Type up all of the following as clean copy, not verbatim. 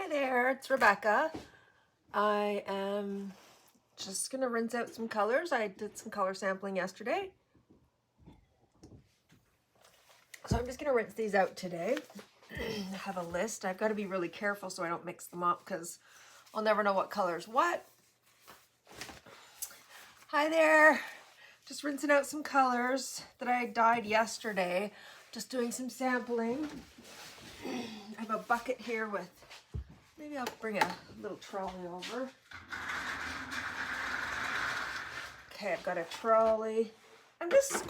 Hi there, it's Rebecca. I am just gonna rinse out some colors. I did some color sampling yesterday. So I'm just gonna rinse these out today. I have a list. I've got to be really careful so I don't mix them up because I'll never know what color's what. Hi there. Just rinsing out some colors that I dyed yesterday. Just doing some sampling. I have a bucket here with, maybe I'll bring a little trolley over. Okay, I've got a trolley. I'm just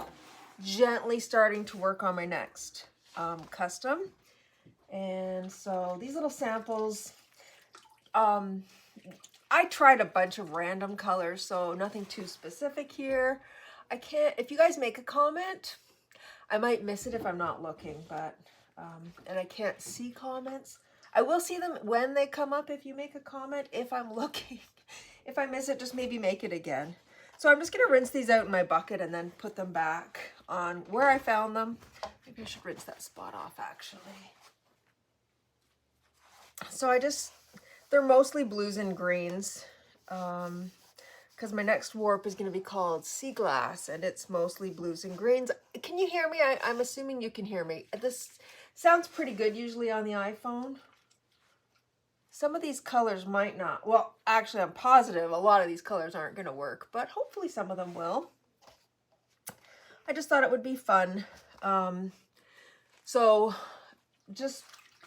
gently starting to work on my next custom. And so these little samples, I tried a bunch of random colors, so nothing too specific here. I can't, if you guys make a comment, I might miss it if I'm not looking, but, and I can't see comments. I will see them when they come up if you make a comment, if I'm looking. If I miss it, just maybe make it again. So I'm just gonna rinse these out in my bucket and then put them back on where I found them. Maybe I should rinse that spot off actually. So they're mostly blues and greens because my next warp is going to be called Sea Glass and it's mostly blues and greens. Can you hear me? I'm assuming you can hear me. This sounds pretty good usually on the iPhone. Some of these colors might not. Well, actually, I'm positive a lot of these colors aren't going to work, but hopefully some of them will. I just thought it would be fun. So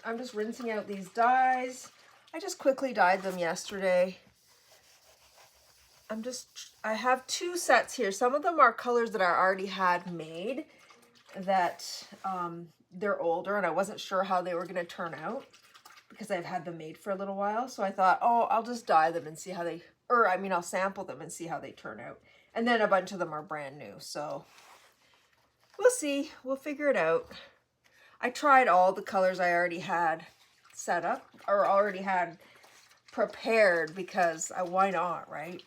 I'm just rinsing out these dyes. I just quickly dyed them yesterday. I have two sets here. Some of them are colors that I already had made that they're older and I wasn't sure how they were going to turn out because I've had them made for a little while. So I thought, oh, I'll just dye them and see how I'll sample them and see how they turn out. And then a bunch of them are brand new. So we'll see. We'll figure it out. I tried all the colors I already had set up or already had prepared because why not, right?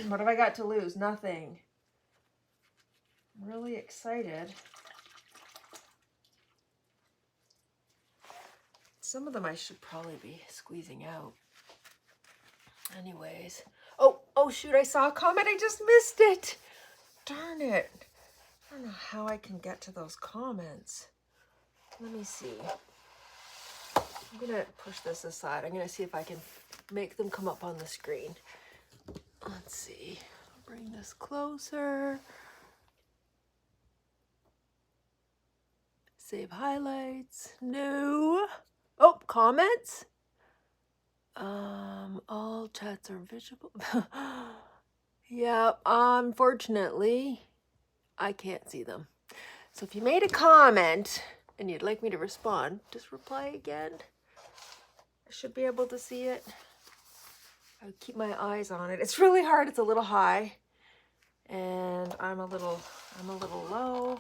What have I got to lose? Nothing. I'm really excited. Some of them I should probably be squeezing out. Anyways. Oh shoot, I saw a comment. I just missed it. Darn it. I don't know how I can get to those comments. Let me see. I'm going to push this aside. I'm going to see if I can make them come up on the screen. Let's see. I'll bring this closer. Save highlights. No. Oh, comments. All chats are visible. Yeah, unfortunately, I can't see them. So if you made a comment and you'd like me to respond, just reply again. I should be able to see it. I would keep my eyes on it. It's really hard. It's a little high, and I'm a little low.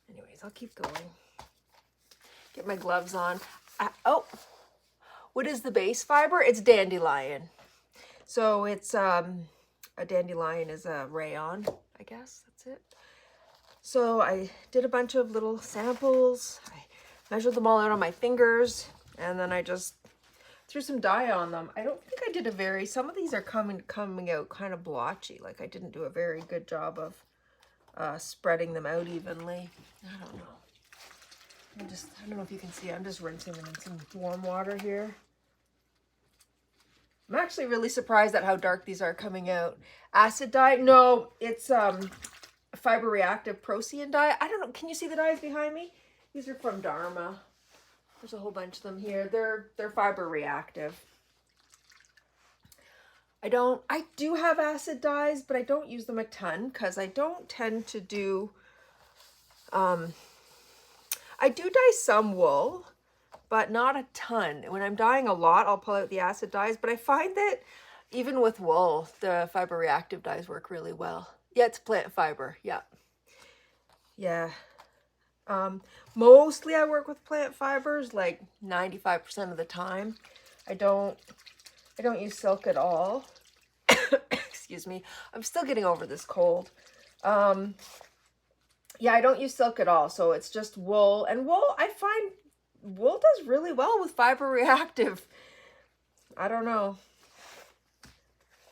Anyways, I'll keep going. Get my gloves on. Oh, what is the base fiber? It's dandelion. So it's a dandelion is a rayon, I guess. That's it. So I did a bunch of little samples. I measured them all out on my fingers, and then I just threw some dye on them. I don't think I did some of these are coming out kind of blotchy. Like I didn't do a very good job of spreading them out evenly. I don't know. I don't know if you can see, I'm just rinsing them in some warm water here. I'm actually really surprised at how dark these are coming out. Acid dye? No, it's Fiber Reactive Procyan dye. I don't know, can you see the dyes behind me? These are from Dharma. There's a whole bunch of them here. They're fiber reactive. I do have acid dyes, but I don't use them a ton because I don't tend to do, I do dye some wool, but not a ton. When I'm dyeing a lot, I'll pull out the acid dyes, but I find that even with wool, the fiber reactive dyes work really well. Yeah, it's plant fiber. Yeah. Yeah. Mostly I work with plant fibers, like 95% of the time. I don't use silk at all. Excuse me. I'm still getting over this cold. Yeah, I don't use silk at all, so it's just wool. And wool, I find wool does really well with fiber reactive. I don't know.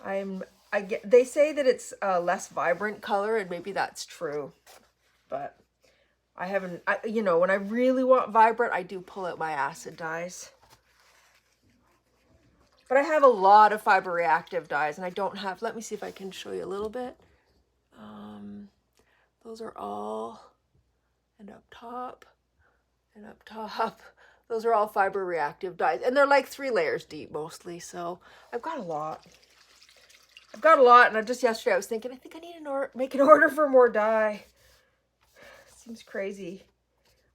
They say that it's a less vibrant color, and maybe that's true, but I haven't, you know, when I really want vibrant, I do pull out my acid dyes. But I have a lot of fiber reactive dyes, and I don't have, let me see if I can show you a little bit. Those are all, and up top, and up top. Those are all fiber reactive dyes, and they're like 3 layers deep mostly, so I've got a lot. And just yesterday I was thinking, I think I need to make an order for more dye. Seems crazy.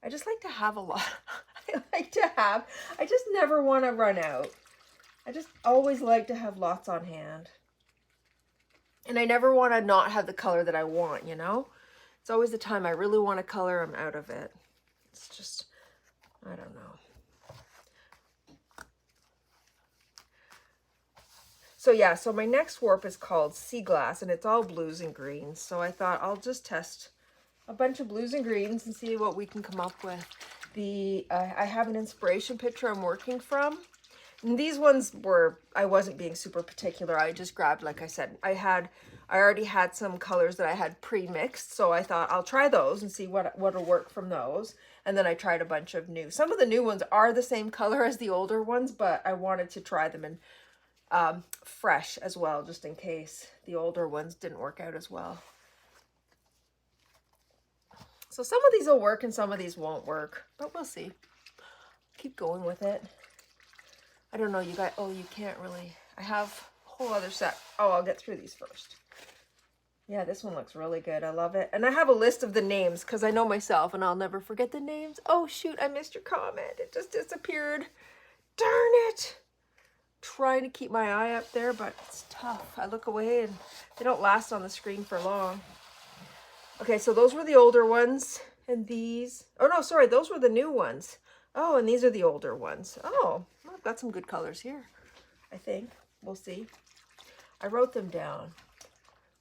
I just like to have a lot. I just never want to run out. I just always like to have lots on hand. And I never want to not have the color that I want, you know? It's always the time I really want a color, I'm out of it. It's just, I don't know. So yeah, so my next warp is called Sea Glass, and it's all blues and greens. So I thought I'll just test a bunch of blues and greens and see what we can come up with. I have an inspiration picture I'm working from. And these ones I wasn't being super particular. I just grabbed, like I said, I already had some colors that I had pre-mixed. So I thought I'll try those and see what'll work from those. And then I tried a bunch of new. Some of the new ones are the same color as the older ones, but I wanted to try them in fresh as well, just in case the older ones didn't work out as well. So some of these will work and some of these won't work, but we'll see. Keep going with it. I don't know, you guys. Oh, you can't really. I have a whole other set. Oh, I'll get through these first. Yeah, this one looks really good. I love it. And I have a list of the names because I know myself and I'll never forget the names. Oh, shoot, I missed your comment. It just disappeared. Darn it. Trying to keep my eye up there, but it's tough. I look away and they don't last on the screen for long. Okay, so those were the older ones. And these. Oh, no, sorry. Those were the new ones. Oh, and these are the older ones. Oh, I've got some good colors here, I think. We'll see. I wrote them down.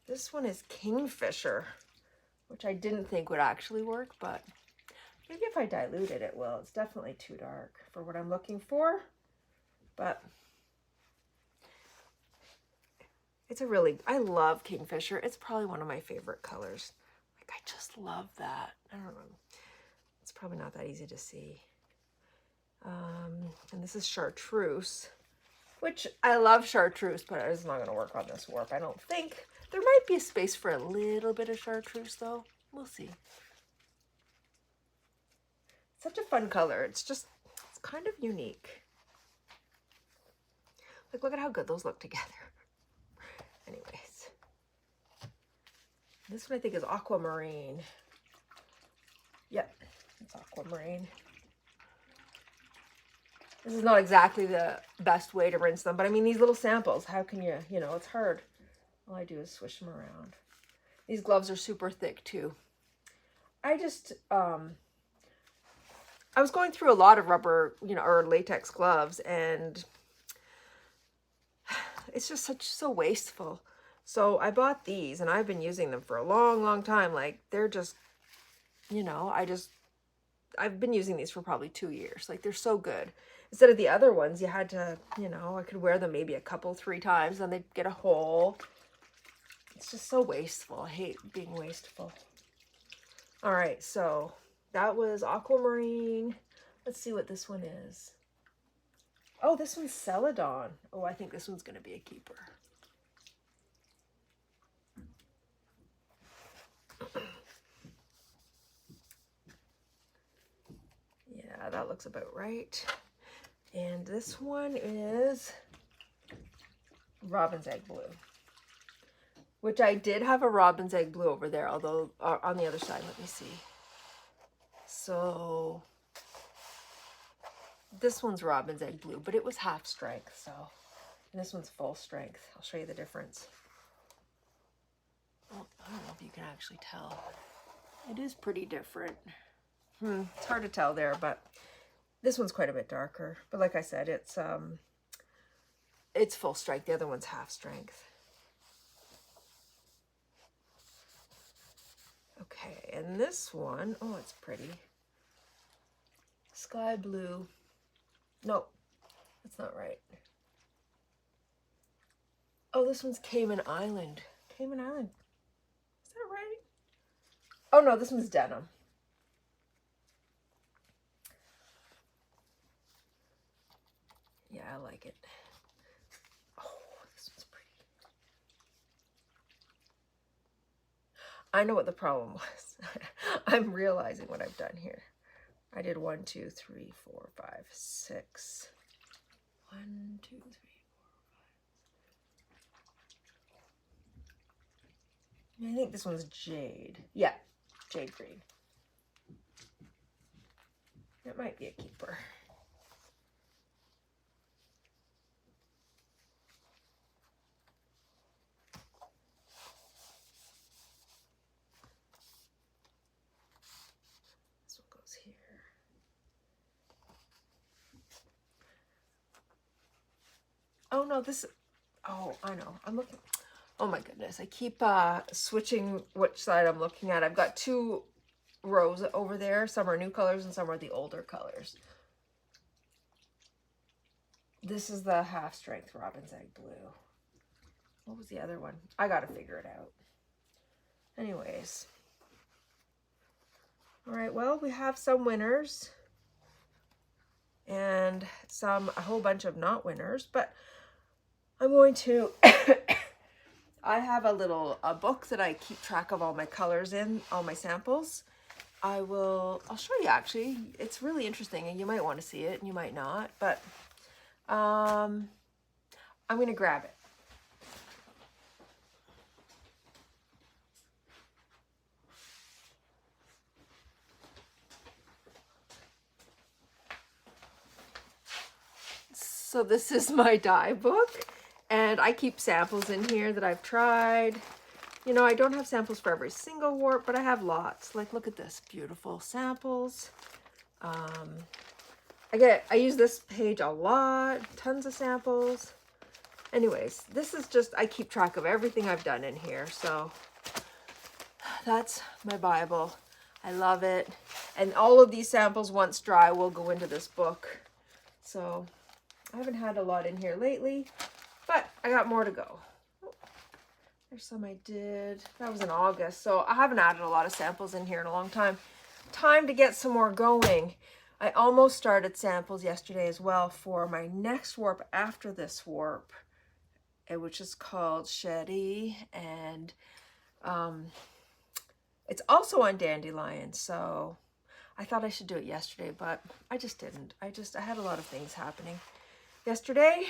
This one is Kingfisher, which I didn't think would actually work, but maybe if I dilute it, it will. It's definitely too dark for what I'm looking for, but it's I love Kingfisher. It's probably one of my favorite colors. Like, I just love that. I don't know. It's probably not that easy to see. And this is Chartreuse, which I love Chartreuse, but it's not going to work on this warp, I don't think. There might be a space for a little bit of Chartreuse, though. We'll see. Such a fun color. It's kind of unique. Like, look at how good those look together. Anyways. This one I think is Aquamarine. Yep, it's Aquamarine. This is not exactly the best way to rinse them, but I mean, these little samples, how can you know, it's hard. All I do is swish them around. These gloves are super thick too. I just, I was going through a lot of rubber, or latex gloves, and it's just so wasteful. So I bought these, and I've been using them for a long, long time. Like, they're just, I've been using these for probably 2 years. Like, they're so good. Instead of the other ones, you had to, I could wear them maybe 3 times, and they'd get a hole. It's just so wasteful. I hate being wasteful. All right, so that was Aquamarine. Let's see what this one is. Oh, this one's Celadon. Oh, I think this one's going to be a keeper. Yeah, that looks about right. And this one is Robin's Egg Blue, which I did have a Robin's Egg Blue over there, although on the other side, let me see. So this one's Robin's Egg Blue, but it was half strength, so, and this one's full strength. I'll show you the difference. Oh, I don't know if you can actually tell. It is pretty different. It's hard to tell there, but this one's quite a bit darker. But like I said, it's full strength. The other one's half strength. Okay, and this one, oh, it's pretty. Sky blue. No, that's not right. Oh, this one's Cayman Island. Cayman Island. Is that right? Oh, no, this one's denim. Yeah, I like it. Oh, this one's pretty. I know what the problem was. I'm realizing what I've done here. I did 1, 2, 3, 4, 5, 6. 1, 2, 3, 4, 5. I think this one's jade. Yeah, jade green. That might be a keeper. This one goes here. Oh no, this, oh, I know. I'm looking, oh my goodness. I keep switching which side I'm looking at. I've got 2 rows over there. Some are new colors and some are the older colors. This is the half strength Robin's Egg Blue. What was the other one? I gotta figure it out. Anyways. All right, well, we have some winners and a whole bunch of not winners, but I'm going to, I have a book that I keep track of all my colors in, all my samples. I'll show you actually. It's really interesting and you might want to see it and you might not, but I'm going to grab it. So this is my dye book and I keep samples in here that I've tried. You know, I don't have samples for every single warp, but I have lots. Like, look at this, beautiful samples. I use this page a lot, tons of samples. Anyways, this is just, I keep track of everything I've done in here. So that's my Bible. I love it. And all of these samples, once dry, will go into this book. So I haven't had a lot in here lately, but I got more to go. There's some I did. That was in August. So I haven't added a lot of samples in here in a long time. Time to get some more going. I almost started samples yesterday as well for my next warp after this warp, which is called Shetty. And it's also on Dandelion. So I thought I should do it yesterday, but I just didn't. I had a lot of things happening yesterday,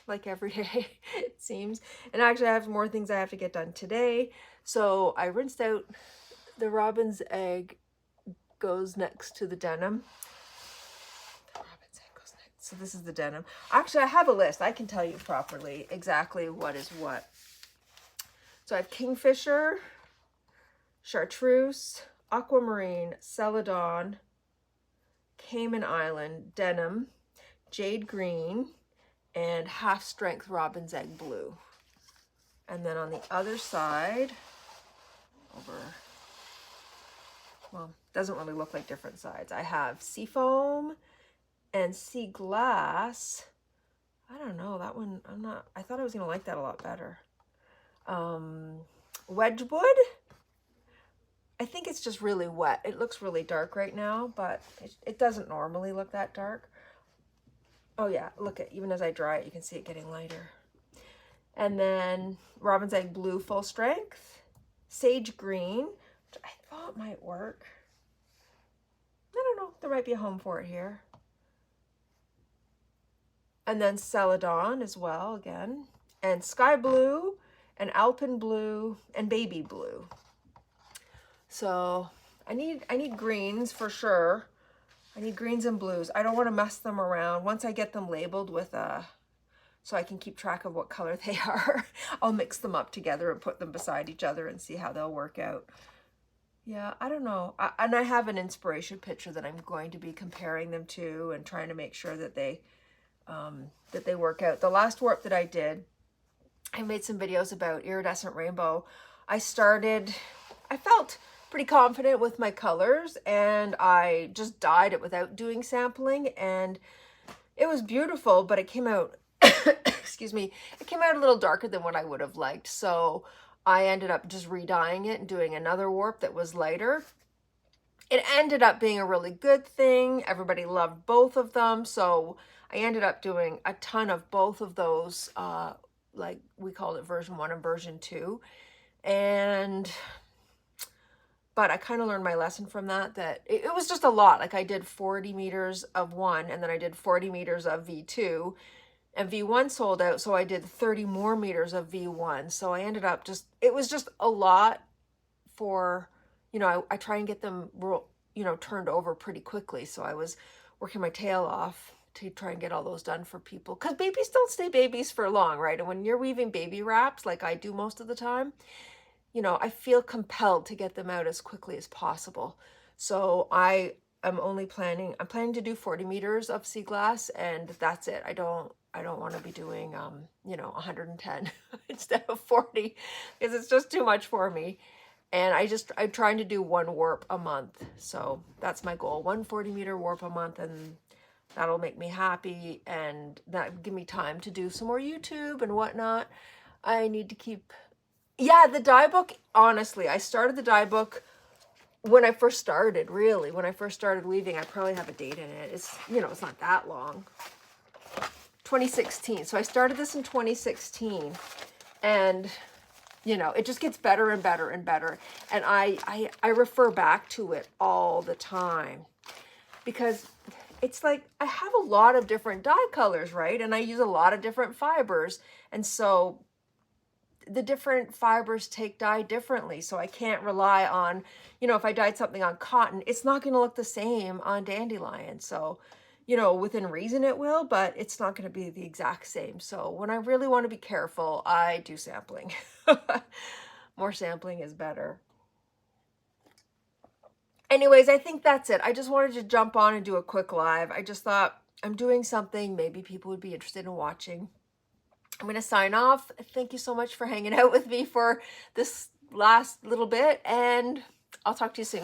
like every day, it seems. And actually, I have more things I have to get done today. So I rinsed out the Robin's Egg goes next to the denim. The Robin's Egg goes next. So this is the denim. Actually, I have a list. I can tell you properly exactly what is what. So I have Kingfisher, Chartreuse, Aquamarine, Celadon, Cayman Island, Denim, Jade Green, and half strength Robin's Egg Blue. And then on the other side, well, doesn't really look like different sides. I have Seafoam and Sea Glass. I don't know, that one, I thought I was gonna like that a lot better. Wedgwood. I think it's just really wet. It looks really dark right now, but it doesn't normally look that dark. Oh yeah, look at, even as I dry it, you can see it getting lighter. And then Robin's Egg Blue Full Strength, Sage Green, which I thought might work. I don't know, there might be a home for it here. And then Celadon as well, again. And Sky Blue, and Alpine Blue, and Baby Blue. So I need greens for sure. I need greens and blues. I don't want to mess them around. Once I get them labeled with so I can keep track of what color they are, I'll mix them up together and put them beside each other and see how they'll work out. Yeah, I don't know. And I have an inspiration picture that I'm going to be comparing them to and trying to make sure that they work out. The last warp that I did, I made some videos about Iridescent Rainbow. I felt pretty confident with my colors, and I just dyed it without doing sampling, and it was beautiful, but it came out, excuse me, it came out a little darker than what I would have liked. So I ended up just re-dyeing it and doing another warp that was lighter. It ended up being a really good thing. Everybody loved both of them. So I ended up doing a ton of both of those, like we called it version 1 and version 2. But I kind of learned my lesson from that it was just a lot. Like I did 40 meters of one, and then I did 40 meters of V2, and V1 sold out. So I did 30 more meters of V1. So I ended up it was just a lot for, I try and get them, turned over pretty quickly. So I was working my tail off to try and get all those done for people, because babies don't stay babies for long, right? And when you're weaving baby wraps, like I do most of the time, I feel compelled to get them out as quickly as possible. So I'm planning to do 40 meters of sea glass, and that's it. I don't want to be doing, 110 instead of 40, because it's just too much for me. And I'm trying to do one warp a month. So that's my goal, 140-meter warp a month, and that'll make me happy, and that give me time to do some more YouTube and whatnot. I need to keep, yeah, the dye book, honestly, I started the dye book when I first started, really. When I first started weaving, I probably have a date in it. It's, it's not that long. 2016. So I started this in 2016, and it just gets better and better and better. And I refer back to it all the time, because it's like I have a lot of different dye colors, right? And I use a lot of different fibers. And so the different fibers take dye differently. So I can't rely on, if I dyed something on cotton, it's not going to look the same on dandelion. So, within reason it will, but it's not going to be the exact same. So when I really want to be careful, I do sampling. More sampling is better. Anyways, I think that's it. I just wanted to jump on and do a quick live. I just thought I'm doing something maybe people would be interested in watching. I'm going to sign off. Thank you so much for hanging out with me for this last little bit, and I'll talk to you soon.